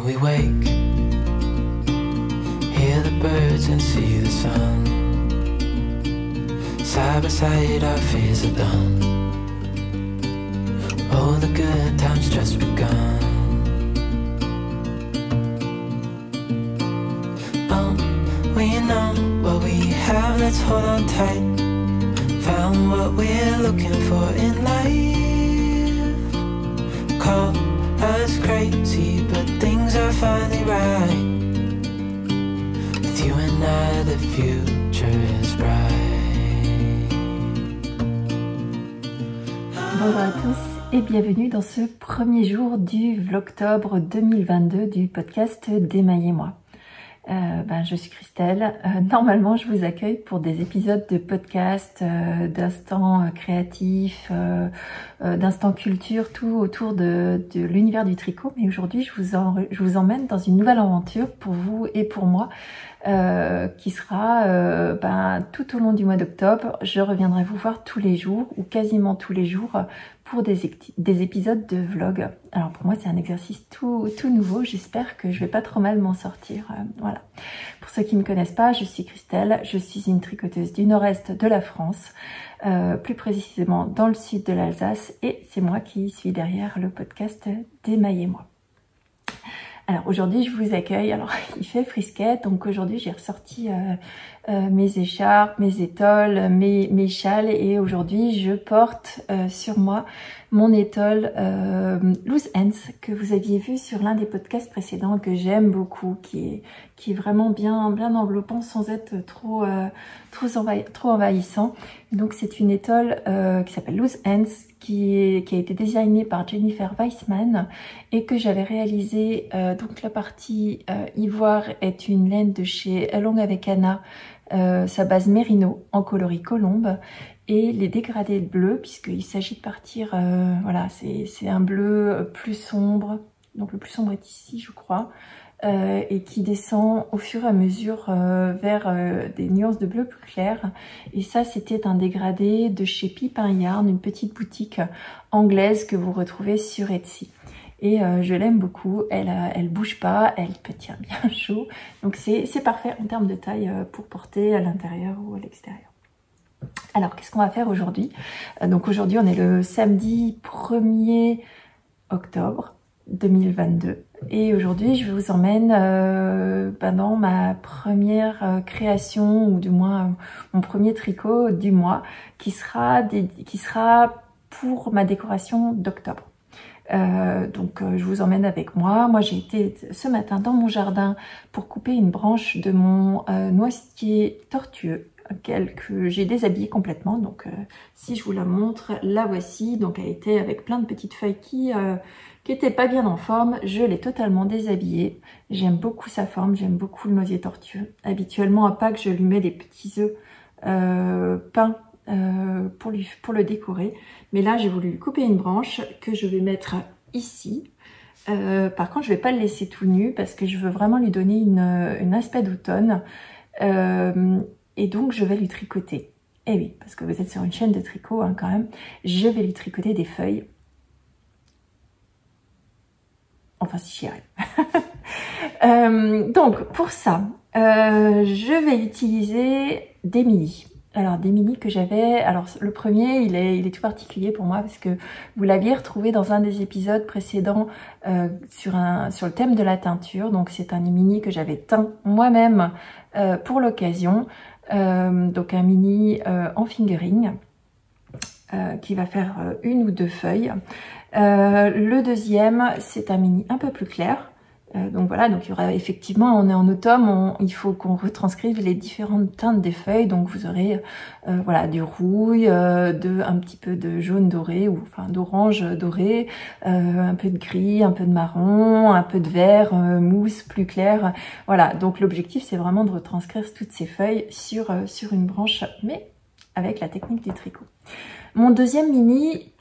we wake, hear the birds and see the sun. Side by side our fears are done. Oh, the good times just begun. Oh, we know what we have, let's hold on tight. Found what we're looking for in life. Call us crazy, but things are finally right. With you and I, the future is bright. Bonjour à tous et bienvenue dans ce premier jour du Vlogtobre 2022 du podcast d'Émaillez-moi. Je suis Christelle. Normalement, je vous accueille pour des épisodes de podcast, d'instants créatifs, d'instants culture, tout autour de l'univers du tricot. Mais aujourd'hui, je vous emmène dans une nouvelle aventure pour vous et pour moi, qui sera tout au long du mois d'octobre. Je reviendrai vous voir tous les jours ou quasiment tous les jours pour des épisodes de vlog. Alors pour moi c'est un exercice tout nouveau, j'espère que je vais pas trop mal m'en sortir. Voilà. Pour ceux qui ne me connaissent pas, je suis Christelle, je suis une tricoteuse du nord-est de la France, plus précisément dans le sud de l'Alsace, et c'est moi qui suis derrière le podcast d'Émaillez-moi. Alors aujourd'hui je vous accueille, alors il fait frisquet, donc aujourd'hui j'ai ressorti mes écharpes, mes étoles, mes châles, et aujourd'hui je porte sur moi mon étole Loose Ends que vous aviez vu sur l'un des podcasts précédents, que j'aime beaucoup, qui est vraiment bien enveloppant sans être trop envahissant. Donc c'est une étole qui s'appelle Loose Ends, qui a été designée par Jennifer Weissman et que j'avais réalisée. Donc la partie ivoire est une laine de chez Along avec Anna, sa base mérino en coloris colombe, et les dégradés bleus, puisqu'il s'agit de partir, voilà, c'est un bleu plus sombre, donc le plus sombre est ici je crois, et qui descend au fur et à mesure vers des nuances de bleu plus clair. Et ça c'était un dégradé de chez Pipin Yarn, une petite boutique anglaise que vous retrouvez sur Etsy. Et je l'aime beaucoup, elle bouge pas, elle peut tient bien chaud, donc c'est parfait en termes de taille pour porter à l'intérieur ou à l'extérieur. Alors qu'est-ce qu'on va faire aujourd'hui? Donc aujourd'hui on est le samedi 1er octobre 2022, et aujourd'hui je vous emmène dans ma première création, ou du moins mon premier tricot du mois, qui sera pour ma décoration d'octobre. Je vous emmène avec moi. Moi j'ai été ce matin dans mon jardin pour couper une branche de mon noisetier tortueux, que j'ai déshabillé complètement. Donc si je vous la montre, la voici. Donc elle était avec plein de petites feuilles qui étaient pas bien en forme. Je l'ai totalement déshabillée. J'aime beaucoup sa forme, j'aime beaucoup le noisier tortueux. Habituellement à Pâques je lui mets des petits œufs peints pour le décorer, mais là j'ai voulu lui couper une branche que je vais mettre ici. Par contre je vais pas le laisser tout nu parce que je veux vraiment lui donner un aspect d'automne, et donc je vais lui tricoter. Et oui, parce que vous êtes sur une chaîne de tricot quand même, je vais lui tricoter des feuilles. Enfin si j'y arrive. Donc pour ça je vais utiliser des mini. Alors des mini que j'avais, alors le premier il est tout particulier pour moi parce que vous l'aviez retrouvé dans un des épisodes précédents sur le thème de la teinture. Donc c'est un mini que j'avais teint moi-même pour l'occasion, donc un mini en fingering qui va faire une ou deux feuilles. Le deuxième c'est un mini un peu plus clair. Donc voilà, donc il y aura effectivement, on est en automne, il faut qu'on retranscrive les différentes teintes des feuilles. Donc vous aurez voilà, du rouille, un petit peu de jaune doré, ou enfin d'orange doré, un peu de gris, un peu de marron, un peu de vert, mousse plus clair. Voilà, donc l'objectif c'est vraiment de retranscrire toutes ces feuilles sur une branche, mais avec la technique du tricot. Mon deuxième mini,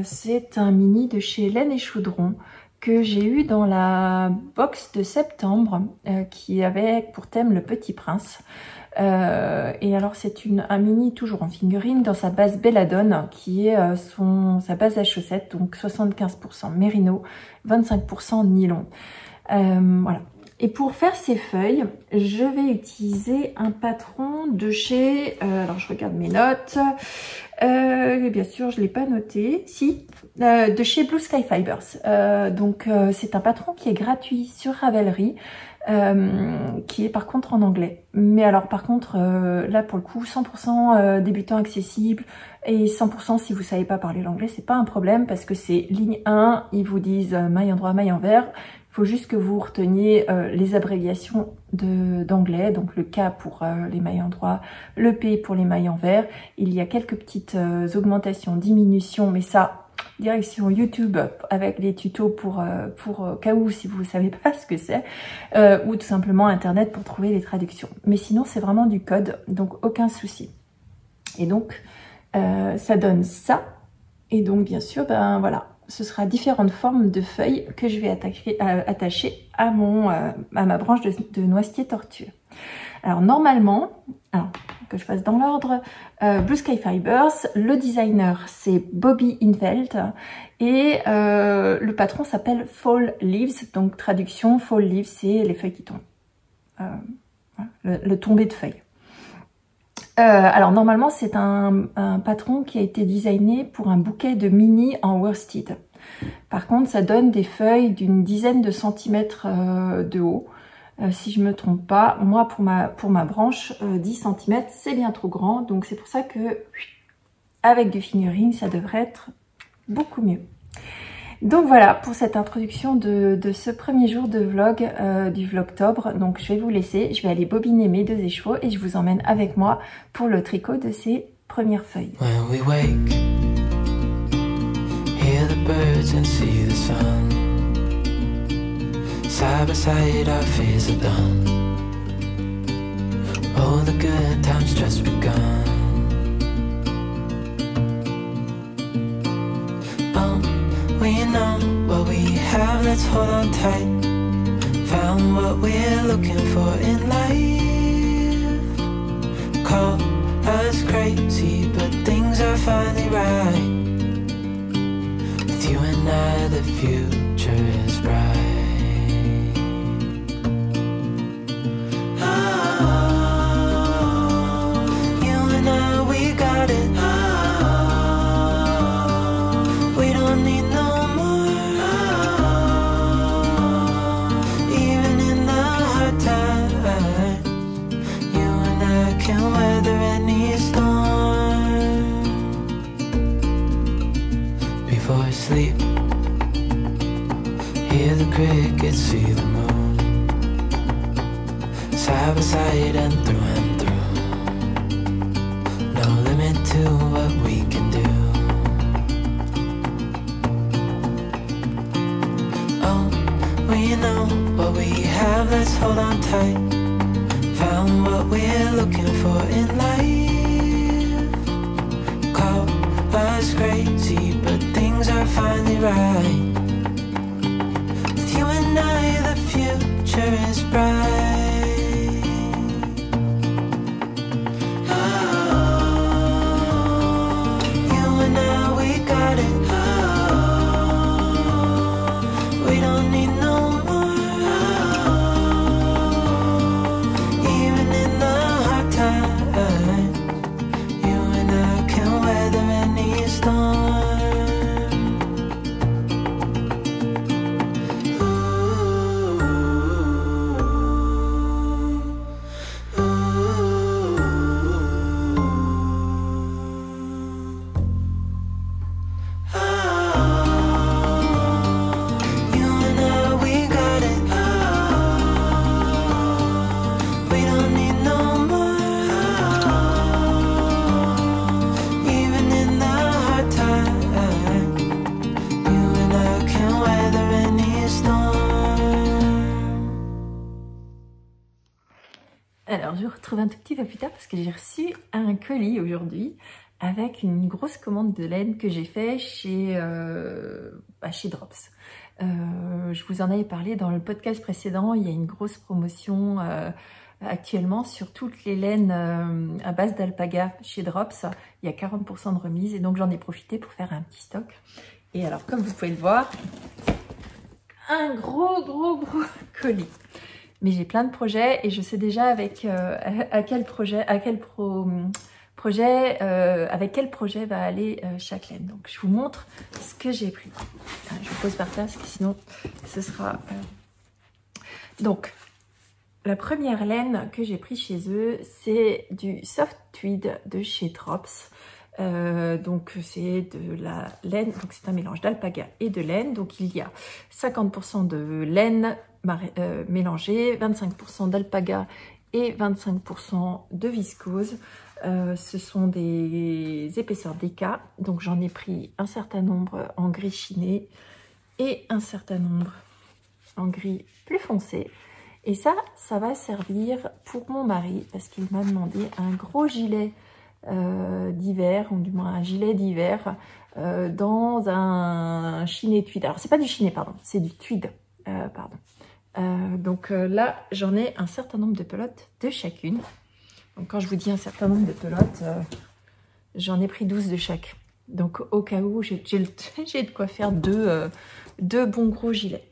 c'est un mini de chez Laine et Chaudron, que j'ai eu dans la box de septembre, qui avait pour thème le Petit Prince. Et alors c'est un mini toujours en fingering dans sa base Belladone, qui est sa base à chaussettes, donc 75% mérino, 25% nylon. Voilà. Et pour faire ces feuilles, je vais utiliser un patron de chez... alors, je regarde mes notes. Bien sûr, je ne l'ai pas noté. Si, de chez Blue Sky Fibers. C'est un patron qui est gratuit sur Ravelry, qui est par contre en anglais. Mais alors, par contre, là, pour le coup, 100% débutant accessible et 100% si vous ne savez pas parler l'anglais, c'est pas un problème parce que c'est ligne 1, ils vous disent maille endroit, maille envers. Il faut juste que vous reteniez les abréviations d'anglais, donc le K pour les mailles endroits, le P pour les mailles envers. Il y a quelques petites augmentations, diminutions, mais ça, direction YouTube avec les tutos pour cas où si vous ne savez pas ce que c'est, ou tout simplement Internet pour trouver les traductions. Mais sinon, c'est vraiment du code, donc aucun souci. Et donc, ça donne ça. Et donc, bien sûr, ben voilà. Ce sera différentes formes de feuilles que je vais attacher à ma branche de noisetier tortueux. Alors normalement, que je fasse dans l'ordre, Blue Sky Fibers, le designer c'est Bobby Infeld et le patron s'appelle Fall Leaves, donc traduction Fall Leaves c'est les feuilles qui tombent, le tombé de feuilles. Alors normalement c'est un patron qui a été designé pour un bouquet de mini en worsted. Par contre ça donne des feuilles d'une dizaine de centimètres de haut. Si je me trompe pas, moi pour ma branche 10 cm c'est bien trop grand, donc c'est pour ça que avec du fingering ça devrait être beaucoup mieux. Donc voilà pour cette introduction de ce premier jour de vlog du vlogtobre. Donc je vais vous laisser, je vais aller bobiner mes 2 écheveaux et je vous emmène avec moi pour le tricot de ces premières feuilles. When we wake, hear the birds and see the sun. Side by side our fears are done. Oh, the good times just begun. We know what we have, let's hold on tight. Found what we're looking for in life. Call us crazy, but things are finally right. With you and I, the future is bright. Sleep, hear the crickets, see the moon. Side by side and through. No limit to what we can do. Oh, we know what we have, let's hold on tight. Found what we're looking for in life. Call us crazy, but things are finally right. With you and I, the future is bright. Oh, you and I, we got it. Oh, we don't need no more. Oh, even in the hard times, you and I can weather any storm. Alors, je vous retrouve un tout petit peu plus tard parce que j'ai reçu un colis aujourd'hui avec une grosse commande de laine que j'ai fait chez Drops. Je vous en avais parlé dans le podcast précédent, il y a une grosse promotion actuellement sur toutes les laines à base d'alpaga chez Drops. Il y a 40% de remise et donc j'en ai profité pour faire un petit stock. Et alors, comme vous pouvez le voir, un gros colis. Mais j'ai plein de projets et je sais déjà avec avec quel projet va aller chaque laine. Donc je vous montre ce que j'ai pris. Enfin, je vous pose par terre parce que sinon ce sera... Donc la première laine que j'ai pris chez eux, c'est du soft tweed de chez Drops. Donc c'est de la laine, donc c'est un mélange d'alpaga et de laine. Donc il y a 50% de laine mélangée, 25% d'alpaga et 25% de viscose. Ce sont des épaisseurs DK, donc j'en ai pris un certain nombre en gris chiné et un certain nombre en gris plus foncé. Et ça va servir pour mon mari parce qu'il m'a demandé un gros gilet d'hiver, ou du moins un gilet d'hiver dans un chiné tweed. Alors c'est pas du chiné, pardon, c'est du tweed, pardon. Donc là, j'en ai un certain nombre de pelotes de chacune. Donc quand je vous dis un certain nombre de pelotes, j'en ai pris 12 de chaque. Donc au cas où, j'ai de quoi faire deux bons gros gilets.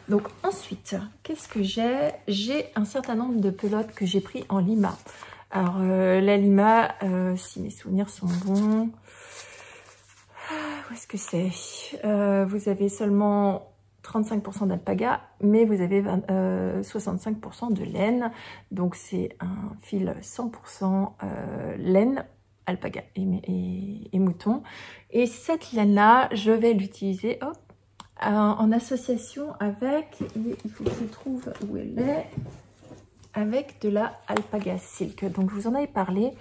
Donc ensuite, qu'est-ce que j'ai? J'ai un certain nombre de pelotes que j'ai pris en lima. Alors la lima, si mes souvenirs sont bons, où est-ce que c'est? Vous avez seulement 35% d'alpaga, mais vous avez 65% de laine. Donc c'est un fil 100% laine, alpaga et mouton. Et cette laine-là, je vais l'utiliser en association avec, il faut que je trouve où elle est, avec de la alpaga silk. Donc je vous en avais parlé,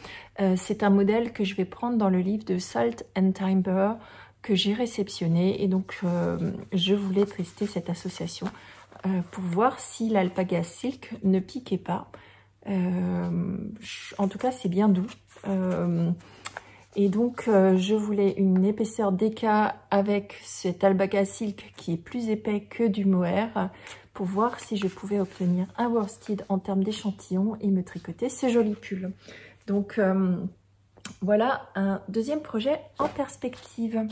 c'est un modèle que je vais prendre dans le livre de Salt and Timber que j'ai réceptionné, et donc je voulais tester cette association pour voir si l'alpaga silk ne piquait pas. En tout cas c'est bien doux. Et donc, je voulais une épaisseur DK avec cet alpaga silk qui est plus épais que du mohair pour voir si je pouvais obtenir un worsted en termes d'échantillon et me tricoter ce joli pull. Donc, voilà un deuxième projet en perspective.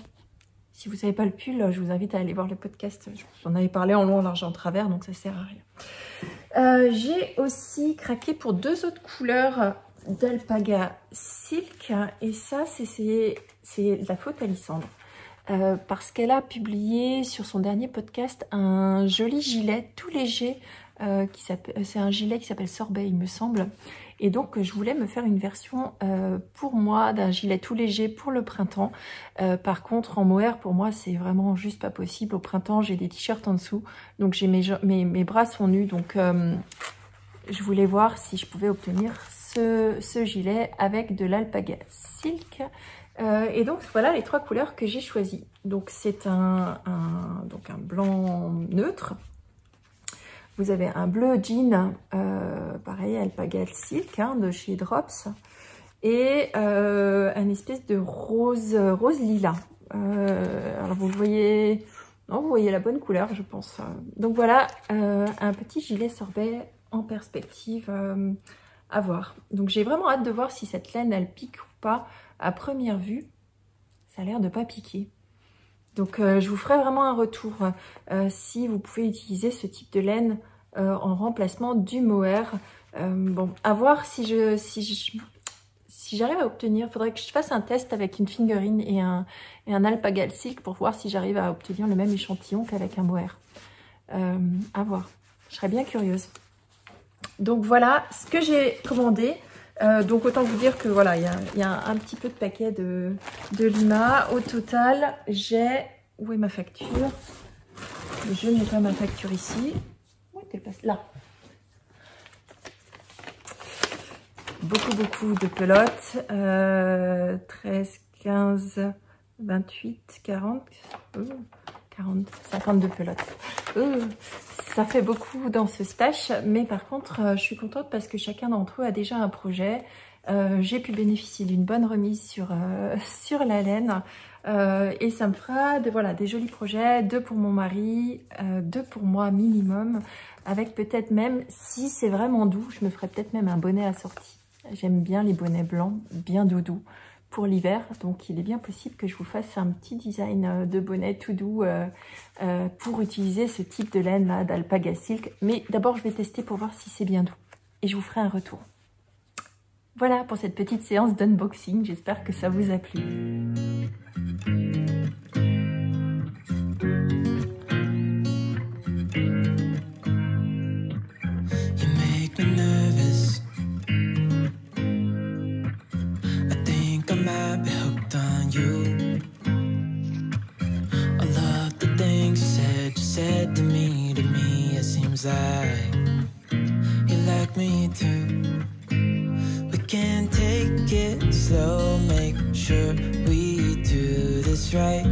Si vous ne savez pas le pull, je vous invite à aller voir le podcast. J'en avais parlé en long, en large, en travers, donc ça sert à rien. J'ai aussi craqué pour deux autres couleurs d'alpaga silk, et ça c'est la faute à Lysandre parce qu'elle a publié sur son dernier podcast un joli gilet tout léger c'est un gilet qui s'appelle Sorbet il me semble, et donc je voulais me faire une version pour moi d'un gilet tout léger pour le printemps. Par contre en mohair pour moi c'est vraiment juste pas possible. Au printemps j'ai des t-shirts en dessous, donc j'ai mes bras sont nus, donc je voulais voir si je pouvais obtenir ce gilet avec de l'alpaga silk. Et donc voilà les trois couleurs que j'ai choisies. Donc c'est un blanc neutre. Vous avez un bleu jean, pareil alpaga silk de chez Drops, et un espèce de rose lilas. Alors vous voyez, non, vous voyez la bonne couleur je pense. Donc voilà un petit gilet sorbet en perspective. À voir. Donc j'ai vraiment hâte de voir si cette laine elle pique ou pas. À première vue, ça a l'air de pas piquer. Donc je vous ferai vraiment un retour si vous pouvez utiliser ce type de laine en remplacement du mohair. Bon, à voir si j'arrive à obtenir. Il faudrait que je fasse un test avec une fingering et un alpaga silk pour voir si j'arrive à obtenir le même échantillon qu'avec un mohair. À voir. Je serais bien curieuse. Donc voilà ce que j'ai commandé. Donc autant vous dire que voilà, il y a un petit peu de paquet de lima. Au total, j'ai... Où est ma facture? Je n'ai pas ma facture ici. Où est-elle passée? Là. Beaucoup de pelotes. 13, 15, 28, 40... 40, 52 pelotes. Ça fait beaucoup dans ce stash, mais par contre, je suis contente parce que chacun d'entre eux a déjà un projet. J'ai pu bénéficier d'une bonne remise sur la laine, et ça me fera des jolis projets, 2 pour mon mari, 2 pour moi minimum, avec peut-être même, si c'est vraiment doux, je me ferai peut-être même un bonnet assorti. J'aime bien les bonnets blancs, bien doudous, pour l'hiver, donc il est bien possible que je vous fasse un petit design de bonnet tout doux pour utiliser ce type de laine là d'Alpaga Silk. Mais d'abord je vais tester pour voir si c'est bien doux et je vous ferai un retour. Voilà pour cette petite séance d'unboxing, j'espère que ça vous a plu. Like you like me too. We can take it slow, make sure we do this right.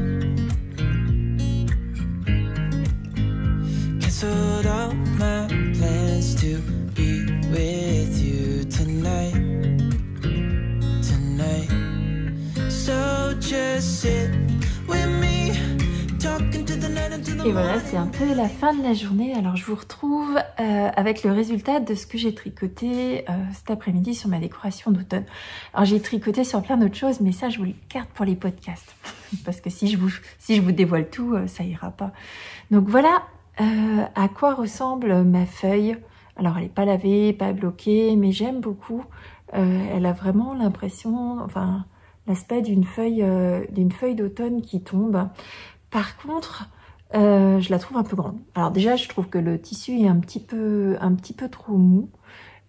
Canceled all my plans to be with you tonight. So just sit with me. Et voilà, c'est un peu la fin de la journée. Alors je vous retrouve avec le résultat de ce que j'ai tricoté cet après-midi sur ma décoration d'automne. Alors j'ai tricoté sur plein d'autres choses, mais ça je vous le garde pour les podcasts. Parce que si je vous dévoile tout, ça ira pas. Donc voilà à quoi ressemble ma feuille. Alors elle n'est pas lavée, pas bloquée, mais j'aime beaucoup. Elle a vraiment l'impression, enfin l'aspect d'une feuille d'automne qui tombe. Par contre, je la trouve un peu grande. Alors déjà, je trouve que le tissu est un petit peu trop mou.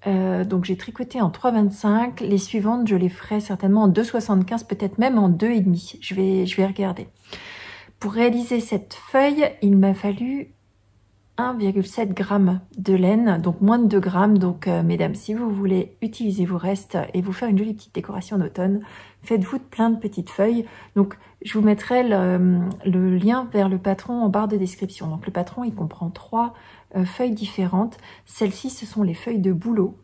Donc j'ai tricoté en 3,25. Les suivantes, je les ferai certainement en 2,75, peut-être même en 2,5. Je vais regarder. Pour réaliser cette feuille, il m'a fallu 1,7 g de laine, donc moins de 2 grammes. Donc mesdames, si vous voulez utiliser vos restes et vous faire une jolie petite décoration d'automne, faites-vous plein de petites feuilles. Donc je vous mettrai le lien vers le patron en barre de description. Donc le patron, il comprend 3 feuilles différentes. Celles-ci, ce sont les feuilles de bouleau.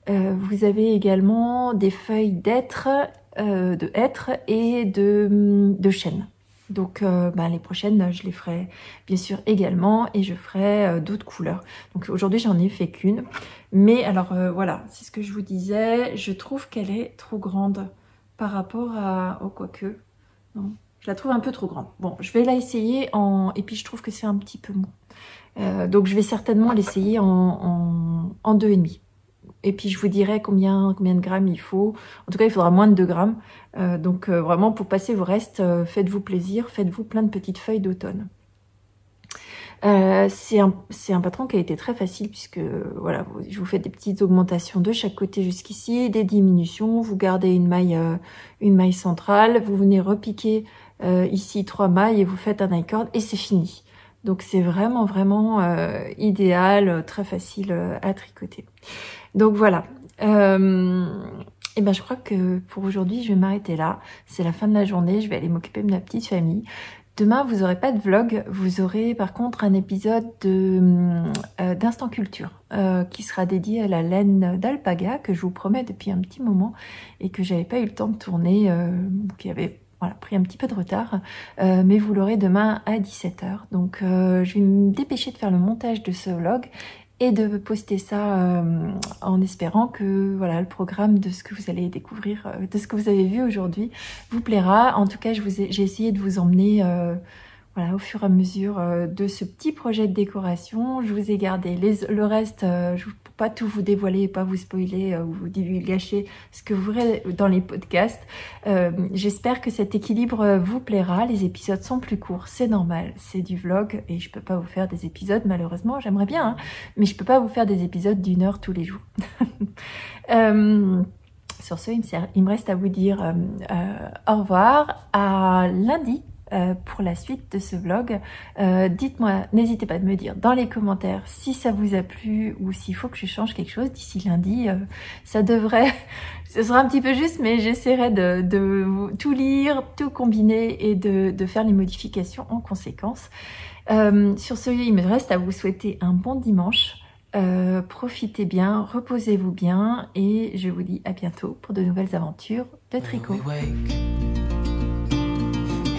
Vous avez également des feuilles d'hêtre et de chêne. Donc les prochaines, je les ferai bien sûr également et je ferai d'autres couleurs. Donc aujourd'hui, j'en ai fait qu'une. Mais alors voilà, c'est ce que je vous disais. Je trouve qu'elle est trop grande par rapport à... Oh, quoique... Non, je la trouve un peu trop grande. Bon, je vais la essayer en... Et puis je trouve que c'est un petit peu mou. Donc je vais certainement l'essayer en 2,5. Et puis je vous dirai combien de grammes il faut. En tout cas, il faudra moins de 2 grammes. Donc vraiment, pour passer vos restes, faites-vous plaisir. Faites-vous plein de petites feuilles d'automne. C'est un patron qui a été très facile puisque voilà, je vous fais des petites augmentations de chaque côté jusqu'ici, des diminutions. Vous gardez une maille centrale. Vous venez repiquer ici 3 mailles et vous faites un I-cord et c'est fini. Donc c'est vraiment idéal, très facile à tricoter. Donc voilà, et ben je crois que pour aujourd'hui je vais m'arrêter là. C'est la fin de la journée, je vais aller m'occuper de ma petite famille. Demain vous n'aurez pas de vlog, vous aurez par contre un épisode d'Instant Culture qui sera dédié à la laine d'Alpaga que je vous promets depuis un petit moment et que j'avais pas eu le temps de tourner, qui avait pris un petit peu de retard, mais vous l'aurez demain à 17 h. Donc je vais me dépêcher de faire le montage de ce vlog et de poster ça en espérant que voilà, le programme de ce que vous allez découvrir, de ce que vous avez vu aujourd'hui vous plaira. En tout cas, j'ai essayé de vous emmener voilà, au fur et à mesure de ce petit projet de décoration. Je vous ai gardé le reste, pour pas tout vous dévoiler, pas vous spoiler ou vous gâcher ce que vous verrez dans les podcasts. J'espère que cet équilibre vous plaira. Les épisodes sont plus courts, c'est normal, c'est du vlog et je peux pas vous faire des épisodes malheureusement, j'aimerais bien, hein, mais je peux pas vous faire des épisodes d'1 heure tous les jours. Sur ce, il me reste à vous dire au revoir, à lundi pour la suite de ce vlog. Dites-moi, n'hésitez pas de me dire dans les commentaires si ça vous a plu ou s'il faut que je change quelque chose d'ici lundi. Ça devrait, ce sera un petit peu juste, mais j'essaierai de tout lire, tout combiner et de faire les modifications en conséquence. Sur ce, il me reste à vous souhaiter un bon dimanche. Profitez bien, reposez-vous bien et je vous dis à bientôt pour de nouvelles aventures de tricot.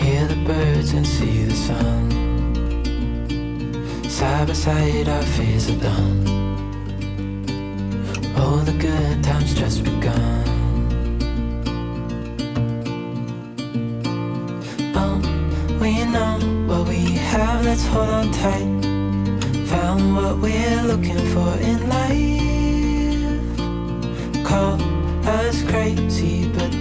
Hear the birds and see the sun. Side by side our fears are done. Oh, the good times just begun. let's hold on tight. Found what we're looking for in life. Call us crazy, but